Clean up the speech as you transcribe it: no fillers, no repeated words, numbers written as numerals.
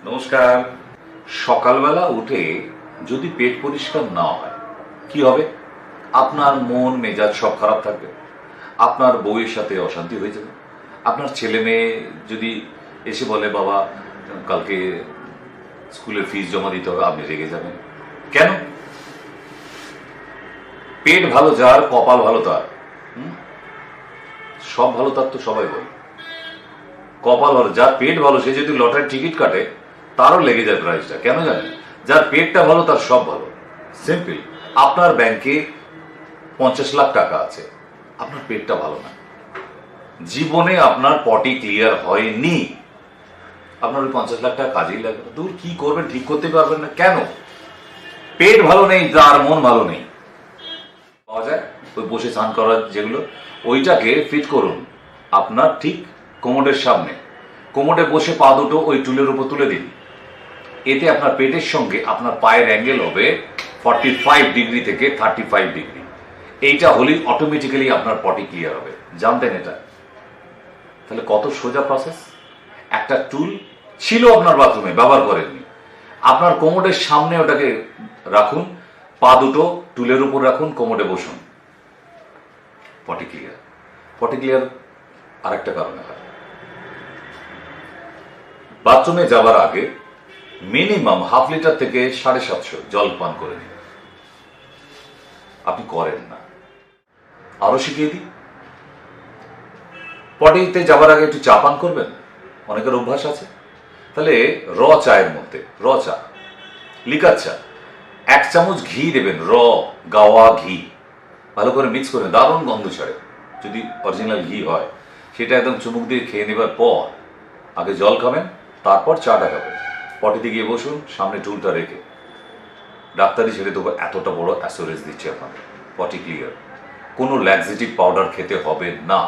নমস্কার। সকালবেলা উঠে যদি পেট পরিষ্কার না হয় কি হবে? আপনার মন মেজাজ সব খারাপ থাকবে, আপনার বউয়ের সাথে অশান্তি হয়ে যাবে, আপনার ছেলে মেয়ে যদি এসে বলে বাবা কালকে স্কুলের ফিস জমা দিতে হবে, আপনি রেগে যাবেন। কেন? পেট ভালো যার কপাল ভালো তার। সব ভালো তার তো সবাই বলে, কপাল ভালো যার পেট ভালো সে যদি লটারির টিকিট কাটে তারও লেগে যায় প্রাইসটা। কেন জানেন? যার পেটটা ভালো তার সব ভালো। সিম্পল। আপনার ব্যাংকে 50 লাখ টাকা আছে, আপনার পেটটা ভালো না, জীবনে আপনার পটি ক্লিয়ার হয়নি, আপনার ওই 50 লাখ টাকা কাজেই লাগবে না। দূর, কি করবেন? ঠিক করতে পারবেন না। কেন? পেট ভালো নেই, তার মন ভালো নেই। পাওয়া যায় ওই বসে স্নান করার যেগুলো, ওইটাকে ফিট করুন আপনার ঠিক কোমরের সামনে। কোমরে বসে পা দুটো ওই টুলের উপর তুলে দিন। এতে আপনার পেটের সঙ্গে আপনার পায়ের অ্যাঙ্গেল হবে 45 ডিগ্রি থেকে 35 ডিগ্রি। এইটা হলেই অটোমেটিক্যালি আপনার পটি ক্লিয়ার হবে। জানতেন এটা? তাহলে কত সোজা প্রসেস। একটা টুল ছিল আপনার বাথরুমে, ব্যবহার করেননি, আপনার কোমরের সামনে ওটাকে রাখুন, পা দুটো টুলের উপর রাখুন, কোমরে বসুন, পটি ক্লিয়ার। পটি ক্লিয়ার আরেকটা কারণে হয়, বাথরুমে যাবার আগে মিনিমাম ½ লিটার থেকে 750 জল পান করে নিন। আপনি করেন না, আরো শিখিয়ে দিই। পটিতে যাবার আগে একটু চা পান করবেন, অনেকের অভ্যাস আছে। তাহলে চায়ের মধ্যে চা, লিকার চা, 1 চামচ ঘি দেবেন, গাওয়া ঘি, ভালো করে মিক্স করে, দারুণ গন্ধ ছাড়ে যদি অরিজিনাল ঘি হয়। সেটা একদম চুমুক দিয়ে খেয়ে নেবার পর আগে জল খাবেন, তারপর চাটা খাবেন। পটিতে গিয়ে বসুন, সামনে টুলটা রেখে। ডাক্তারি ছেড়ে দেবো, এতটা বড় অ্যাসুরেন্স দিচ্ছে আপনাকে, পটি ক্লিয়ার। কোনো ল্যাক্সেটিভ পাউডার খেতে হবে না।